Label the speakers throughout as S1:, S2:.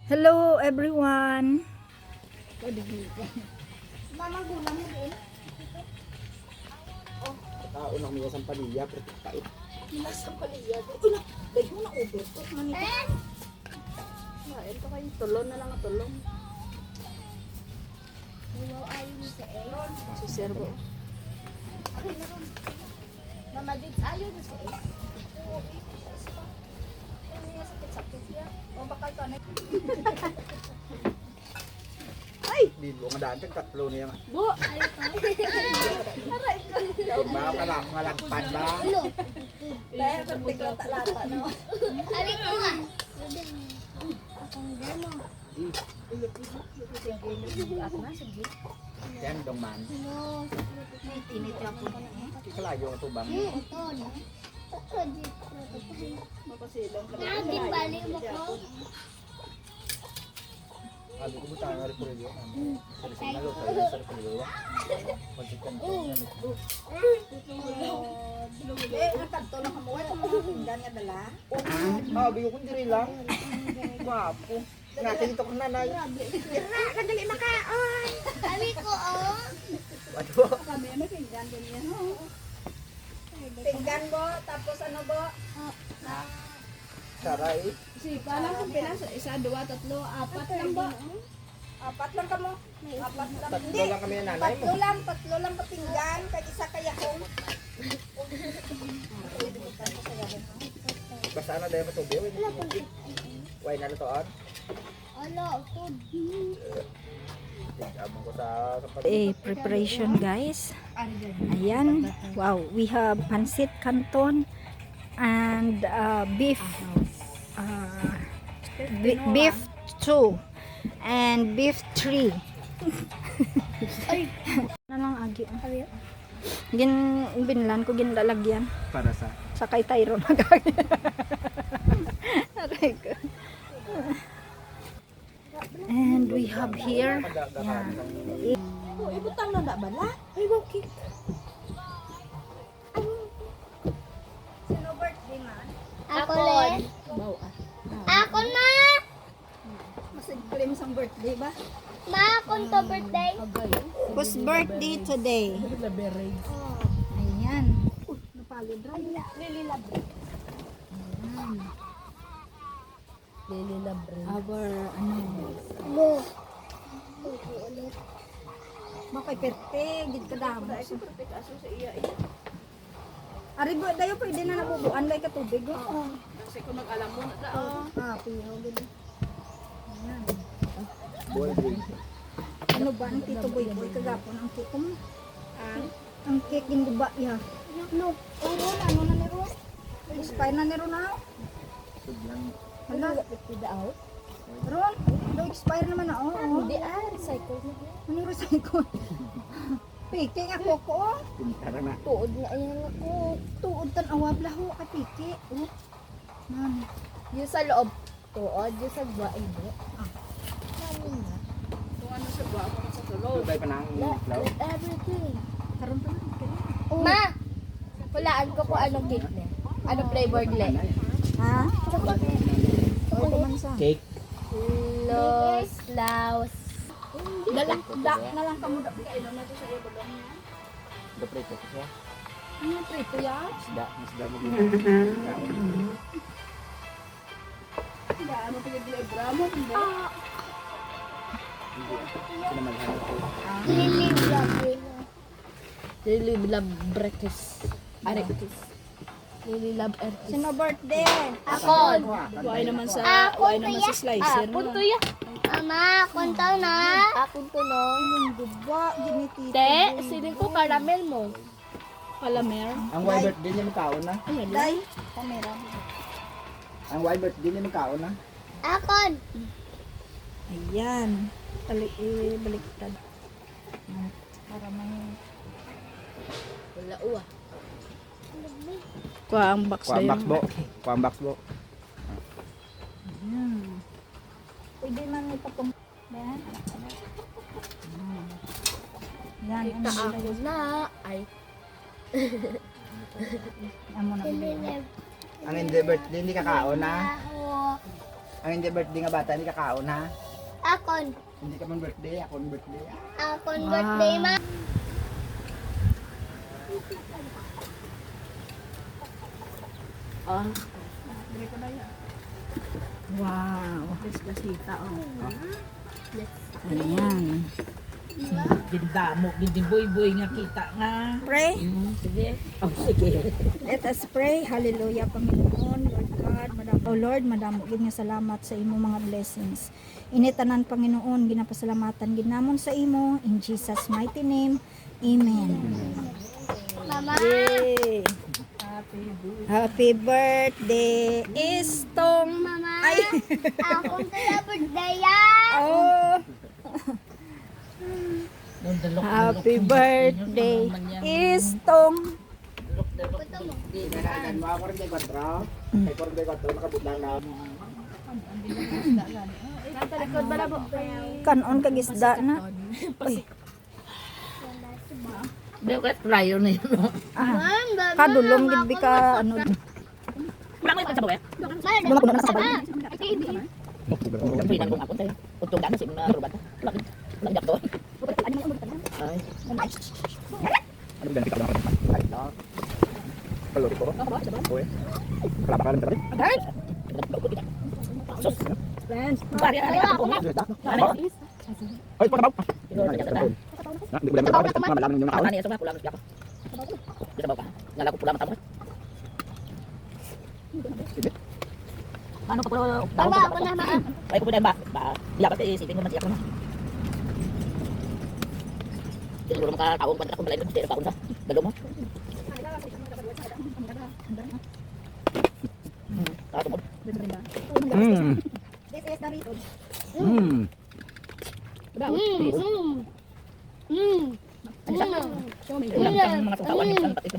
S1: Hello everyone.
S2: Mama gula mo din.
S3: Unang may isang palilya, pero kait.
S2: Nilasang paliya. Uy, dahil mo na overcook man ito. Ito kayo tulong na lang ang tulong.
S4: Hello, ayun sa Aaron.
S2: Si Servo.
S4: Mama, dito ayun sa Aaron. Sakit-sakit siya. O bakal ka na.
S3: Di mo nga daan, tatlo niya nga.
S2: Bu!
S4: Ayun ka.
S3: Baka pala, malagpan ba?
S2: Dahil sa tigla-talata, no?
S4: Ayun ko nga. Akong demo.
S2: At na, sige.
S3: Yan, dong man.
S4: Hello.
S2: May tinit ako na eh.
S3: Kalayo ang tubang.
S4: Ito, no? Ito, dito.
S2: Mapasilong ka na.
S4: Naging bali mo ko.
S3: Sabi ko buta nga rin po rin yun. Sarisin na lo, tayo sa rin yun. Pagsikan ko.
S2: Ang kanto lang kamuha. Ito mga pinggan nga dala.
S3: Sabi ko kung diri lang. Wapo. Natin ito kong nanay.
S2: Nandali makaon.
S4: Sabi ko, oh.
S3: Wapo.
S2: Kami may pinggan ganyan, ho. Pinggan bo, tapos ano bo?
S3: Saray.
S2: Sipa lang kung pilas. Isa, dua, tatlo, apat lang ba? Apat lang kamo. Apat lang.
S3: Tatlo lang kami ng nanay mo.
S2: Tatlo lang kapinggan. Kag isa kaya ko.
S3: Basta ano dahil matubi. Why na lutoan?
S4: Alo, food.
S3: Abang ko sa
S1: Preparation guys. Ayan. Wow, we have pancit canton and beef beef 2 and beef 3. Na lang agi. Binlan ko ginlalagyan
S3: para sa
S1: sa kay Tyron magagi. Aray ko. And we have here, yeah.
S2: Oh, ibutang na da bala. Ay, okay. Sino birthday man?
S4: Ako rin. Ako na.
S2: Masig claim sang birthday ba?
S4: Ma, akong to birthday.
S1: Whose birthday today? Ayan.
S2: Napalid ra.
S4: Lily Labre. Lily Labre.
S1: Our ano,
S4: Mo.
S1: makay perte gid kadamo.
S2: Ay, super pikaso sa iya.
S1: Ari bo dayo pwede na nabubuan lay ka tubig. Oh.
S2: Kasi kung mag-alam mo na da.
S1: Ah, piho gid. Ayan.
S3: boy boy.
S1: Ano ba ang tito boy boy kagapon ang cake mo? Ang cake ginguba ya.
S4: No.
S1: Oo, ano na nero? Expire na nero na.
S3: Sudlan.
S1: Hala,
S4: Pida out.
S1: ron, do expire naman na. Oo.
S4: Hindi recycle na.
S1: Ano recycle? Piki nga koko.
S3: Pintara na.
S4: Tuod na ayan ako.
S1: Tuod tan awab laho ka piki. Oh. Man.
S4: Yung sa loob. Tuod. Yung sa gwa. Hindi. Namin na.
S2: Kung ano sa buwa ko sa tulog.
S3: Tutay pa nang ilaw.
S4: Everything.
S1: Karon pa man kay.
S4: Ma! Hulaan ko kung anong cake niya. Ano flavor nila?
S1: Ha?
S4: Chocolate.
S1: Oy man sa.
S3: Cake.
S4: Los Laos.
S1: Dalak na lang kamo da.
S2: Kailan na to sa iyo ba niya?
S3: Dapre ko siya.
S1: Ano trito ya?
S3: Isda mo.
S2: Hindi, ano pinag-libra mo? Hindi.
S3: Pinamaghan ko.
S4: Lily Labre. Lily Labretis. Aretis. Lily Labretis.
S1: Sino birthday?
S4: Ako.
S2: Why naman sa slicer.
S4: Punto ya. Ama, kuntaw na. Akong to no.
S1: Guba ginitito.
S4: Te, siling ko caramel mo.
S2: Palamer.
S3: Ang white birthday niya magkaon na.
S1: Dai, kamera.
S3: Ang white birthday niya magkaon na.
S4: Akon.
S1: Ayan. Baliktad. Para may
S4: Wala uwa.
S1: kuha ang box
S3: Kuha box bo. Kuha box bo.
S1: Ayan. Pwede man ipatong. Ayan. Ayan.
S4: Kita ako na. Ay.
S1: Amo na.
S4: Lily
S3: Ang hindi birthday hindi kakaon na.
S4: Ako.
S5: Ang hindi birthday nga bata, hindi kakaon ha?
S6: Akon.
S5: Hindi ka man birthday, ako ang birthday.
S6: Akon birthday ma.
S2: Ah,
S1: Wow.
S2: despacito. Oh.
S1: Ayan.
S7: Gindamo, boy nga kita nga.
S1: Pray.
S7: Sige. Oh, sige.
S1: Let us pray. Hallelujah, Panginoon, Lord God, Oh Lord, madamo gid nga salamat sa imo mga blessings. Initanan, Panginoon, ginapasalamatan gid namon sa imo in Jesus mighty name. Amen.
S6: Mama.
S1: Yay. Happy birthday, Istong.
S6: Mama.
S1: Ay.
S6: Akong kaya birthday yan.
S1: Oh. Happy birthday, Istong.
S5: Nanagan mo ako rin kay 4. Kay 4 nakabutang na.
S1: Kanon kag isda na.
S7: Dapat flyer na yun.
S1: Kadulong gid bi ka ano.
S7: Kurang mo yung sabaw eh.
S1: Dumakuno na sa sabay.
S7: Pinang kong ako tayo. Utong gana si mga rubat. Lang jak to. Ay.
S3: Ano ba kita ba? Ay, no. Kalau di korok. Oe. Kelapa kalian tadi.
S7: Sus. Bari ako nga.
S3: Ay, pa ba? Nah, di bulan berapa? Mama lang yung
S7: Ako
S3: nakao.
S7: na niya sa pulang siya ko. Di sabaw ka. Ngala ko pulang matamo. Ano pa pulo?
S6: Baba ako na ma.
S7: Ay ko pa ba? Iya pasti isipin mo man siya ko na. Siguro makataong pantrak kung balay ko sa kaon sa. Dalo mo. Tato mo.
S1: This is Doritos.
S7: Ulang mga tutawan minsan pati ito.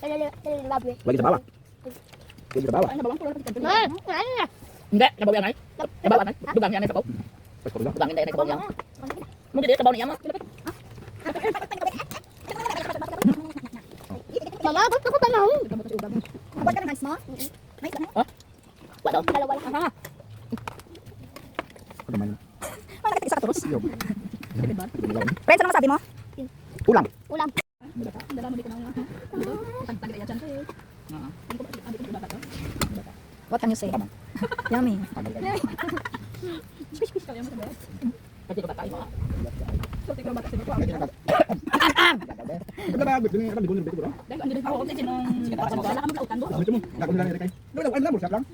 S3: Lagi sa bawah. Lagi sa bawah.
S7: Hindi, sabaw yan ay. Sabaw yan ay. Dugang yan ay sabaw.
S3: Pas ko lang.
S7: Dugang hindi ay sabaw yan. Mo di sabaw niya mo.
S6: Mama, gusto ko tanong.
S1: Kapag ka ng mo? May isda na?
S7: Wala.
S6: Dalawa lang.
S1: Aha.
S3: Ano man?
S1: Ano nakita sa katuros?
S3: Yo.
S1: Friends, ano masabi mo?
S3: Ulang.
S6: Ulam.
S1: What can you say? Yummy.
S7: Kasi ko patay mo.
S3: Ano ba? Bitin ni di bunyi bro.
S7: Ako kasi sinong wala ka magkautan do.
S3: Ito mo. Nak ko lang ni kay. Dulu ano mo siap lang.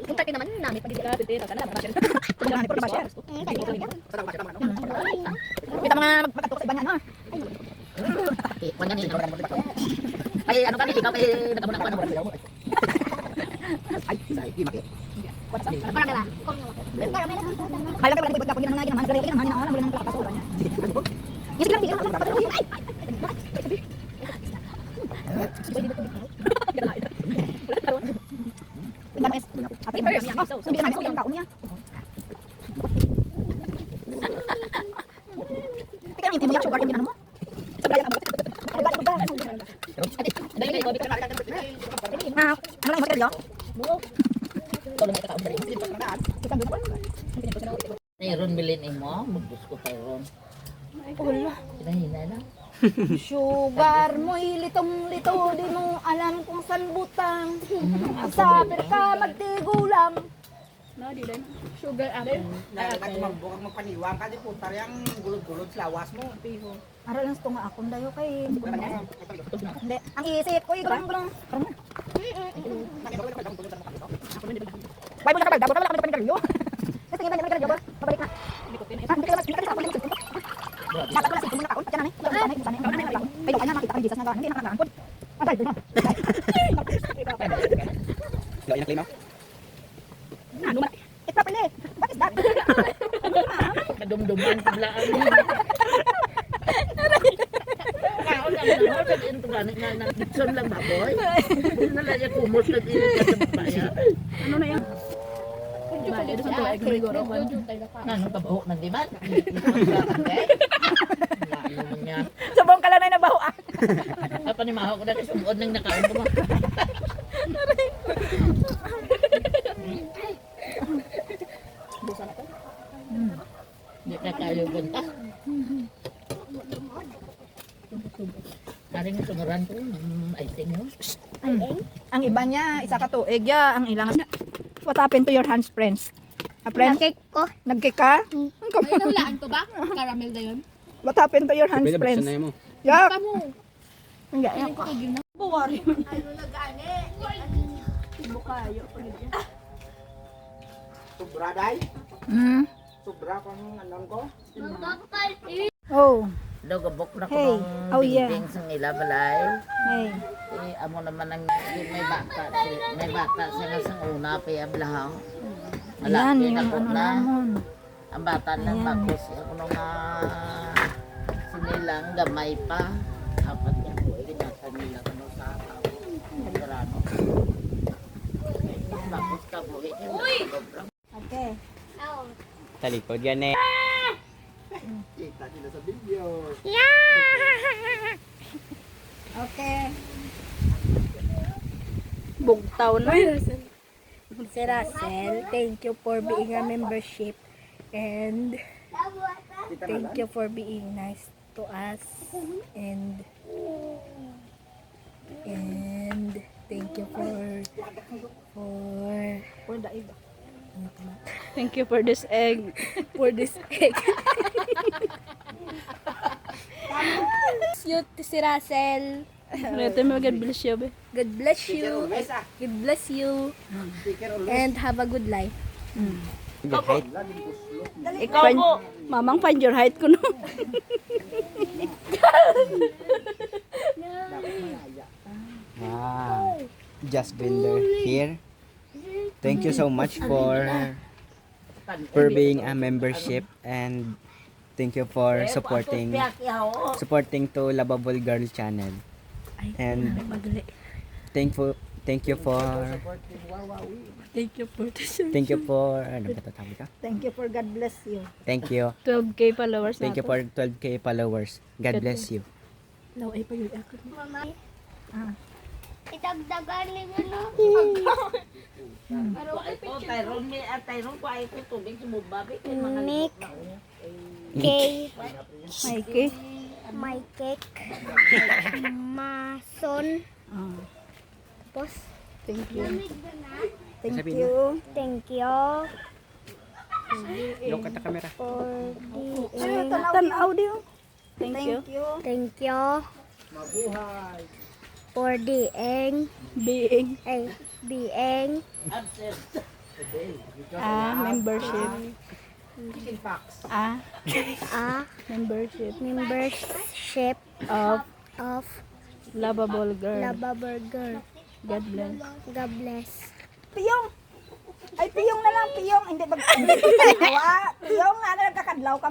S6: Punta naman namin.
S1: Kita mga magpagatok sa iba niya, no?
S7: Wala ni. Ay ano kami ikaw kay nagamo na ako.
S3: Ay, sai ki maki.
S6: Para dala.
S1: Kaya lang tayo pagkapag ng mga ginaman, pero kinaman na wala mo lang pagkapag. Yes, lang bigyan ako kapag. Happy birthday. Hindi naman sa yung taon niya. Tingnan mo yung sugar yung ginano mo. Ano lang yung
S7: Mayroon bilin mo, magbus ko tayo.
S1: Wala.
S7: Hinahina lang.
S1: Sugar mo litong-lito, di mo alam kung saan butang. Sabi ka magtigulang.
S2: Sugar ate.
S5: Nagkat magbukang magpaniwang ka di putar yang gulod-gulod sa lawas mo.
S1: Aral lang ito nga akong dayo kay... Hindi, ang isip ko, gulong-gulong. Why mo nakabag? Dapat wala kami panikaryo. Kasi nga panikaryo ba? Pabalik na. Hindi ka naman sa ako. Dapat wala siguro nakaon. Diyan na. Kaya doon na nakita kay Jesus nga hindi nakakaangkod. Ang dahil na.
S3: Enggak enak lima.
S1: It's properly. What is that?
S7: Kadumduman biglaan. Kaon lang na sa intugani na Dixon lang baboy. Na lang ya kumot na din sa baya.
S2: Ano na yan? Ito sa tuwa, siguro.
S7: Ano pa ba ng di ba? Ano niya?
S1: Subong ka lang na nabaho.
S7: Apa ni maho ko na sugod nang nakaon ko mo. Di na kayo ganda. Karing sumuran ko, I think no.
S1: Ang iba niya, isa ka tuig ya, ang ilang. What happened to your hands, friends? Friends,
S6: Cake ko.
S1: nagkik ka?
S2: Ang laan to ba? Caramel na yun?
S1: What happened to your hands,
S3: Pwede ba
S1: friends?
S3: sanay mo?
S1: Yak!
S2: Kamu.
S1: Hindi,
S2: Ay, ko kagin na.
S1: buwari.
S5: Sobra day.
S1: Hmm.
S5: Sobra kung anon ko.
S1: Oh,
S7: Dogabok na ko
S1: Hey.
S7: ng
S1: Oh, yeah.
S7: dingding sa nila balay.
S1: hey.
S7: Amo naman ang may bata siya nga sa una pa ablahaw.
S1: Ayan,
S7: Malaki
S1: yung
S7: na
S1: ano
S7: ko na.
S1: namon.
S7: Ang bata ng
S1: Ayan.
S7: bagos ako nung sinilang gamay pa. Apat na po ginasa nila ko sa tao. Nagkarano. Bagos ka po.
S1: Okay.
S3: Talikod yan eh.
S5: Kita nila sa video.
S1: Okay.
S4: Bugtaw na. Si Russell, thank you for being a membership and thank you for being nice to us and thank you for
S1: the iba.
S4: thank you for this egg you si Russell. God bless you. God bless you.
S5: Always ah.
S4: God bless you.
S5: Sticker always.
S4: And have a good life.
S7: Ikaw po.
S4: Mamang find your height ko no.
S3: Wow. Just Builder here. Thank you so much for being a membership and thank you for supporting to Lovable Girl channel. And thank you for ano ba tatawag ka?
S1: Thank you for God bless you.
S3: Thank you.
S4: 12k followers
S3: Thank you for 12k followers. God bless you.
S4: No, ay pa yun ako.
S6: Itagdagan ninyo no?
S7: Tyrone ko ay ko tubig sumubabi.
S6: Nick. Kay.
S1: Mikey.
S6: My cake. Mason. Tapos.
S1: Thank you. Thank
S3: Sabihin
S1: you.
S6: Thank you
S3: Look at the camera.
S6: for
S1: Tanaw din. Thank you.
S6: Thank you for being
S1: Membership.
S6: a membership
S1: Of
S6: of
S1: Lovable Girl.
S6: Lava Burger.
S1: God bless.
S6: God bless.
S1: Piyong! Ay, piyong na lang, piyong. Hindi ba? Hindi ba tawa? Piyong na lang kakadlaw ka.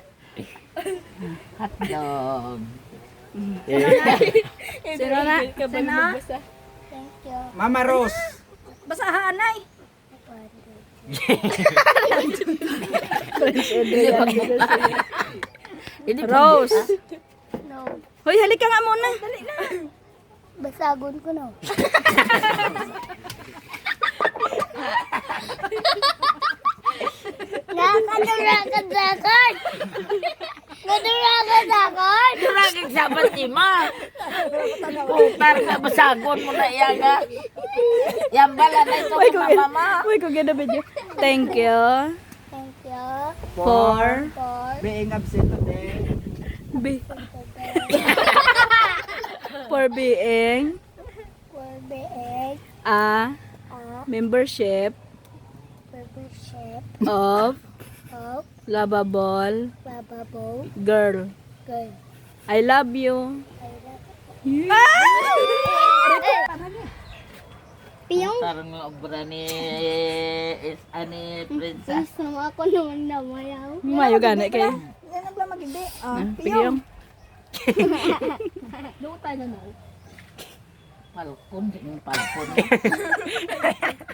S7: Hotdog.
S1: Sino na? Sino?
S6: Thank you.
S5: Mama Rose.
S1: Basahan, Nay. Rose.
S6: No.
S1: Hoy, halika nga muna. Dali na.
S6: Basagon ko no. Nakadurakan-dakan! Nadurakan-dakan!
S7: Duragig sabat si ma. Putar ka basagon mo na iya nga. Yan bala na ito
S1: Uy,
S7: kung mama.
S1: Uy, kung ganda video. Thank you
S6: Thank you
S1: for
S6: for
S5: Being absent today.
S1: for being a
S6: a
S1: membership
S6: membership
S1: of
S6: of
S1: Lovable
S6: Lovable
S1: Girl.
S6: Girl.
S1: I love you.
S6: Piyong
S7: Tarang nga obra ni princess.
S6: sama ako naman na mayaw.
S1: Mayo gani kay. Yan ang lang magindi. Piyong.
S2: Doon tayo na no.
S7: Palkon, yung palkon.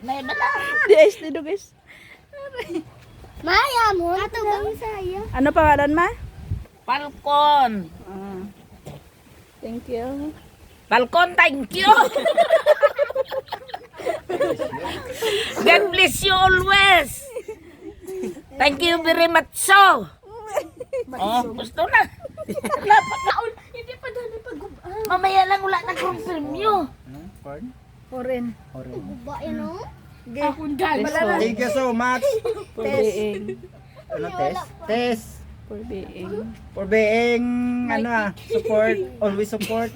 S7: May bala.
S1: Guys, dito guys.
S6: Maya mo, ato kami saya.
S1: Ano pangalan ma?
S7: Palkon.
S4: Thank you.
S7: Falcon, thank you. God bless you always. Thank you very much so. Oh, gusto na. Dapat naon. Hindi pa dami pag-ubaan. Mamaya lang wala nag-confirm nyo.
S1: Foreign.
S6: Ba, you know?
S5: Thank you so much.
S4: For being.
S5: Ano, Tess?
S4: For being.
S5: For being, support, always support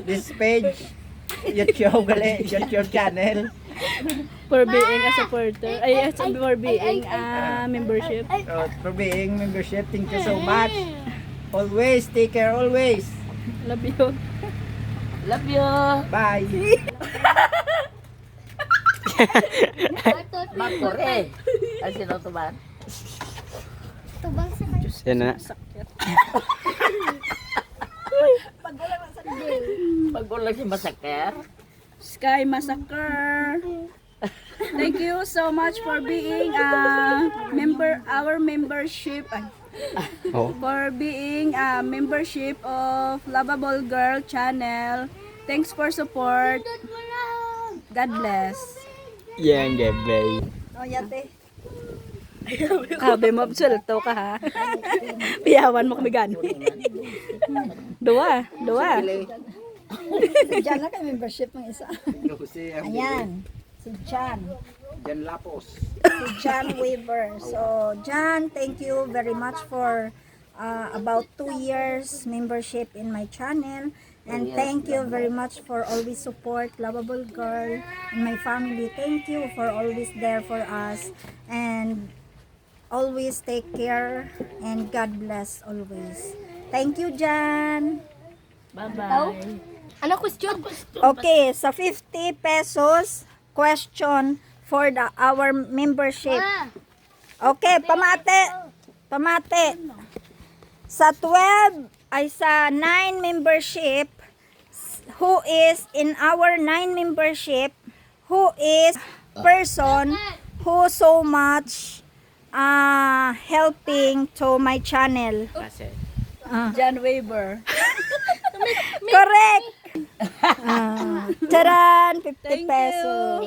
S5: this page. YouTube, YouTube channel.
S4: For being a supporter. Ay, for being a membership.
S5: For being membership, thank you so much. Always, take care always.
S4: Love you.
S7: Love you.
S5: Bye.
S7: Makore. Ay, sino to ba?
S6: Tubang sa
S3: Yan na.
S7: Pag wala si Masaker.
S4: Sky Massacre. Thank you so much for being a member, our membership.
S3: Oh.
S4: For being a membership of Lovable Girl channel. Thanks for support. God bless.
S3: Yan, gabi.
S1: Oh, yate.
S4: Sabi mo, sulto ka ha. Piyawan mo kami gano'n. Dua.
S1: Si Jan na kay membership ng isa. Ayan. Si Jan.
S5: Jan Lapos.
S1: Si Jan Weaver. So, Jan, thank you very much for about 2 years membership in my channel. And thank you very much for always support Lovable Girl and my family. Thank you for always there for us. And always take care and God bless always. Thank you, Jan.
S7: Bye-bye.
S6: Ano question?
S1: Okay, sa 50 pesos question for our membership. Okay, pamate. Sa 12 ay sa 9 membership, who is in our 9 membership, who is person who so much helping to my channel.
S4: John Weber.
S1: Correct. Charan, 50 pesos.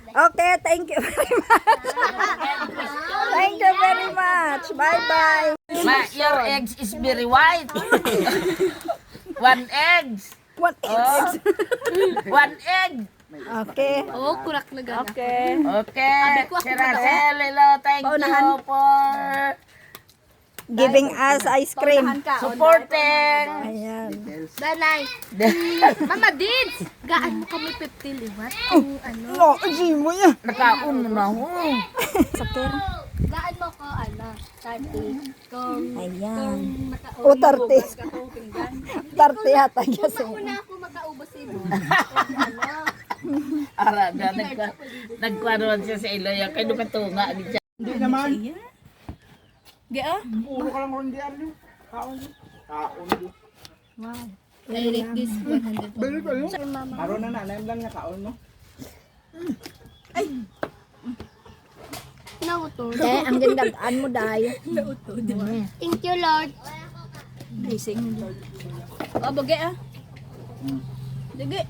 S1: Okay, thank you very much. Thank you very much. Bye-bye.
S7: Your eggs is very white. One egg.
S1: What
S7: Oh. One egg.
S1: Okay.
S6: Oh, kurak na gana.
S4: Okay.
S7: Okay. Si Rachel, hello. Thank you for
S1: Giving us ice cream.
S7: supporting.
S1: Ayan.
S6: Danay. Mama Dids! Gaan mo kami 50 liwat kung ano.
S1: No, G mo yan.
S7: Nakaon mo na ho.
S1: Sakir.
S6: Gaan mo ko, 30. Kung
S1: Ayan.
S6: makaubos.
S1: O, 30. 30 yata kasi.
S6: Una ako makaubos mo.
S7: Ara na nagkwaron siya sa ilo yung kay katunga ni siya.
S5: Hindi naman.
S4: Gaya?
S5: Puro ka lang ron diyan yun. Kaon yun.
S6: I rate this 100.
S5: Balik ka yun. Maro na nanay lang nga kaon mo.
S6: Nautod.
S1: Eh, ang gandaan mo, Day.
S6: Thank you, Lord.
S4: Blessing. Oh, bagay ah. Dagi.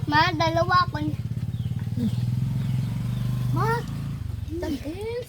S6: Ma, dalawa ako. Ma, tag-is.